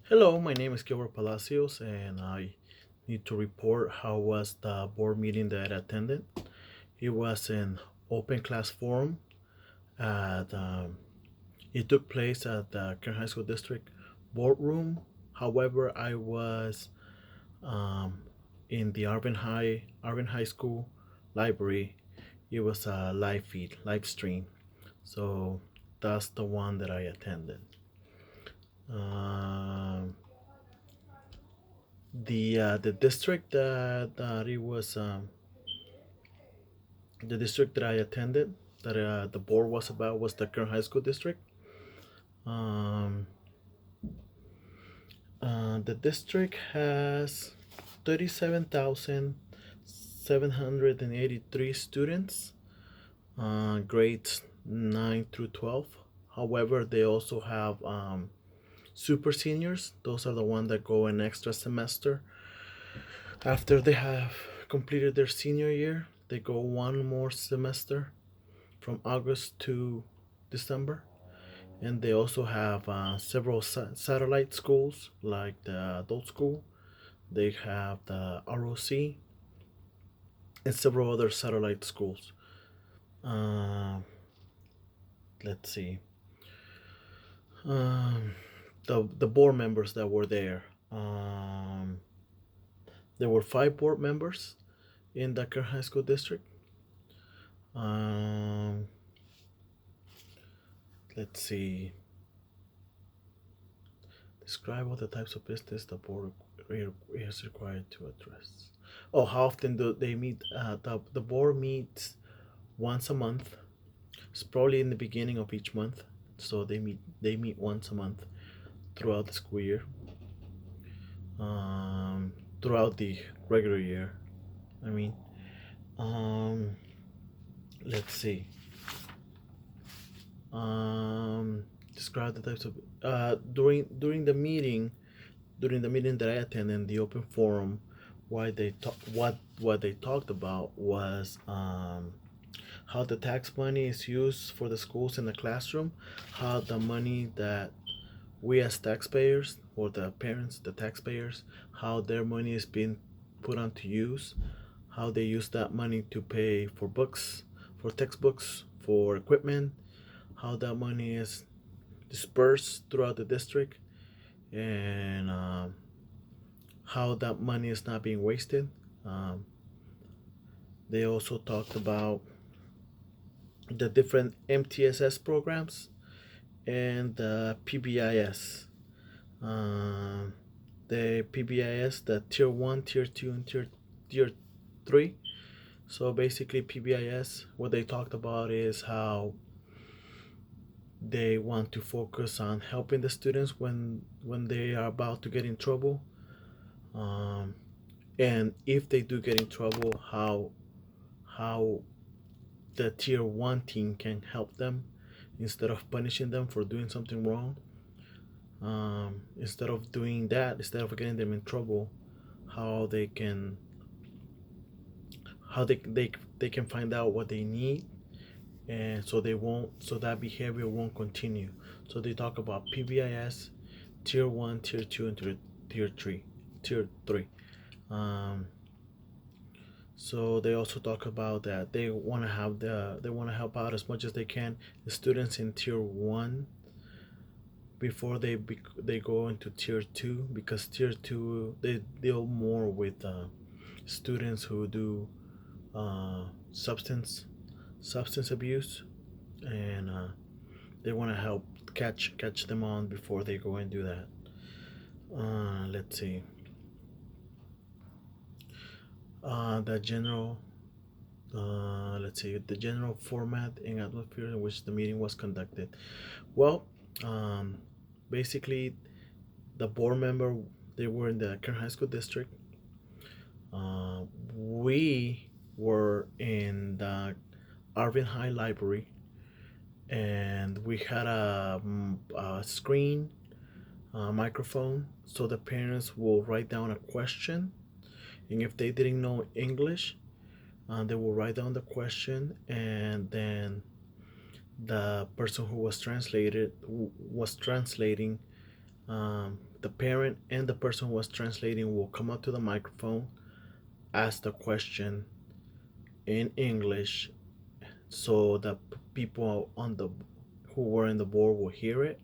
Hello, my name is Gilbert Palacios, and I need to report how was the board meeting that I attended. It was an open class forum. At, it took place at the Kern High School District boardroom. However, I was um, in the Arvin High School library. It was a live feed, live stream. So that's the one that I attended. Um, the district that it was the district that I attended that the board was about was the Kern High School district. Um, the district has 37,783 students, grades 9 through 12. However, they also have super seniors. Those are the ones that go an extra semester after they have completed their senior year. They go one more semester from August to December. And they also have several satellite schools like the adult school. They have the ROC and several other satellite schools. Uh, let's see. Um, the board members that were there. There were five board members in the Kern High School district. Um, let's see. Describe all the types of business the board is required to address. Oh, how often do they meet? The board meets once a month. It's probably in the beginning of each month. So they meet once a month throughout the school year. Throughout the regular year. I mean, um, let's see. Describe the types of during the meeting that I attended in the open forum. Why they talk what they talked about was how the tax money is used for the schools in the classroom, how the money that we as taxpayers or the parents, the taxpayers, how their money is being put onto use, how they use that money to pay for books, for textbooks, for equipment, how that money is dispersed throughout the district, and how that money is not being wasted. Um, they also talked about the different MTSS programs and the PBIS. Um, the PBIS, the Tier 1, Tier 2, and Tier 3. So basically, PBIS, what they talked about is how they want to focus on helping the students when they are about to get in trouble. Um, and if they do get in trouble, how the Tier 1 team can help them instead of punishing them for doing something wrong. Instead of doing that, instead of getting them in trouble, how they can how they can find out what they need, and so that behavior won't continue. So they talk about PBIS, Tier 1, Tier 2, and Tier 3. Tier 3. Um, so they also talk about that they want to help out as much as they can the students in Tier 1 before they go into Tier 2, because Tier 2 they deal more with students who do uh, substance abuse, and they want to help catch them on before they go and do that. Let's see. The general let's see the general format and atmosphere in which the meeting was conducted. Well, um, basically, the board member, they were in the Kern High School district. We were in the Arvin High Library, and we had a screen, a microphone, so the parents will write down a question, and if they didn't know English, they will write down the question, and then the person who was translating The parent and the person who was translating will come up to the microphone, ask the question in English, so the people on the who were in the board will hear it,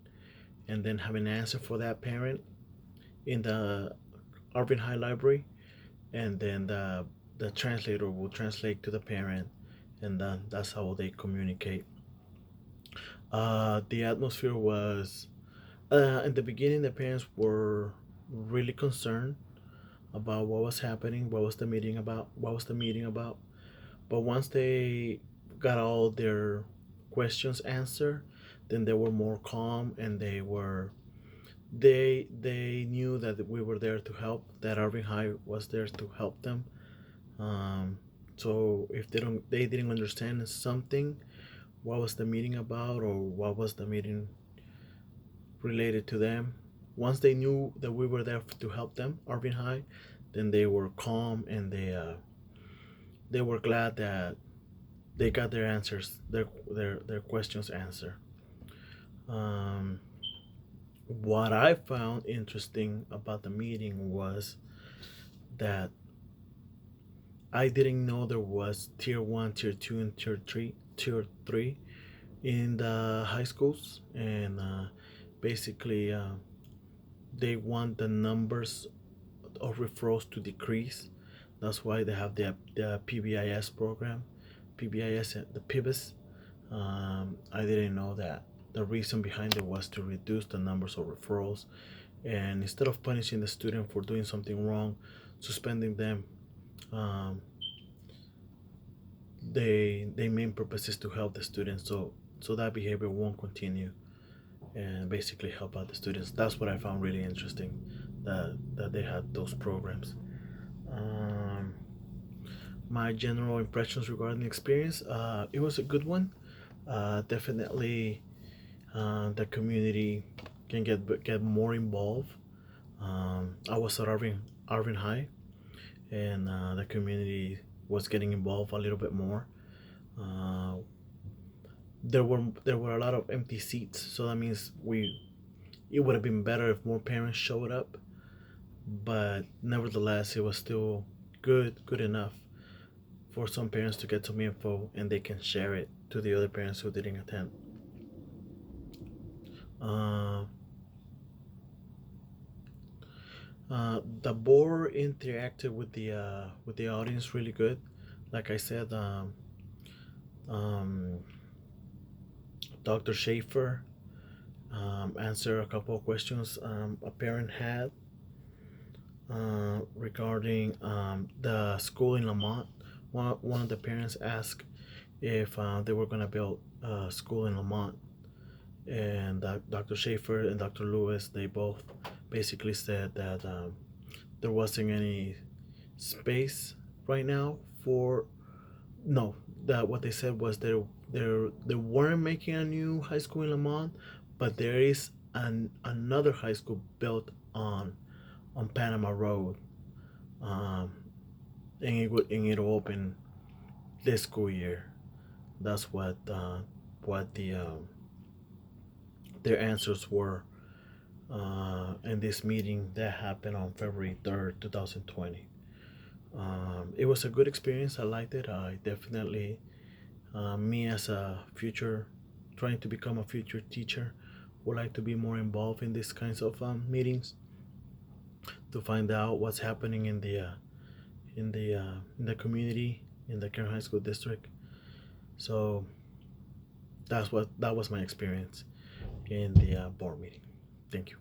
and then have an answer for that parent in the Arvin High Library, and then the translator will translate to the parent, and then that's how they communicate. The atmosphere was, in the beginning, the parents were really concerned about what was happening, what was the meeting about. But once they got all their questions answered, then they were more calm, and they knew that we were there to help. That Irving High was there to help them. Um, so if they didn't understand something, what was the meeting about, or what was the meeting related to them. Once they knew that we were there to help them, Irving High, then they were calm, and they were glad that they got their answers, their questions answered. Um, what I found interesting about the meeting was that I didn't know there was tier one, tier two, and tier three in the high schools, and basically they want the numbers of referrals to decrease. That's why they have the PBIS program, PBIS, the PIBIS. I didn't know that the reason behind it was to reduce the numbers of referrals, and instead of punishing the student for doing something wrong, suspending them, um, they main purpose is to help the students, so that behavior won't continue, and basically help out the students. That's what I found really interesting, that they had those programs. Um, my general impressions regarding the experience, it was a good one. Definitely, the community can get more involved. I was at Arvin High, and the community was getting involved a little bit more. Uh, there were a lot of empty seats, so that means we it would have been better if more parents showed up. But nevertheless, it was still good enough for some parents to get some info, and they can share it to the other parents who didn't attend. Uh, the board interacted with the audience really good. Like I said, um, Dr. Schaefer answered a couple of questions a parent had regarding the school in Lamont. One of the parents asked if they were going to build a school in Lamont, and Dr. Schaefer and Dr. Lewis, they both basically said that there wasn't any space right now for no, that what they said was they weren't making a new high school in Lamont, but there is another high school built on Panama Road, um, and it'll open this school year. That's what their answers were in this meeting that happened on February 3rd, 2020. It was a good experience. I liked it. I definitely, me as a future, trying to become a future teacher, would like to be more involved in these kinds of meetings to find out what's happening in the community in the Karen High School District. So that was my experience in the board meeting. Thank you.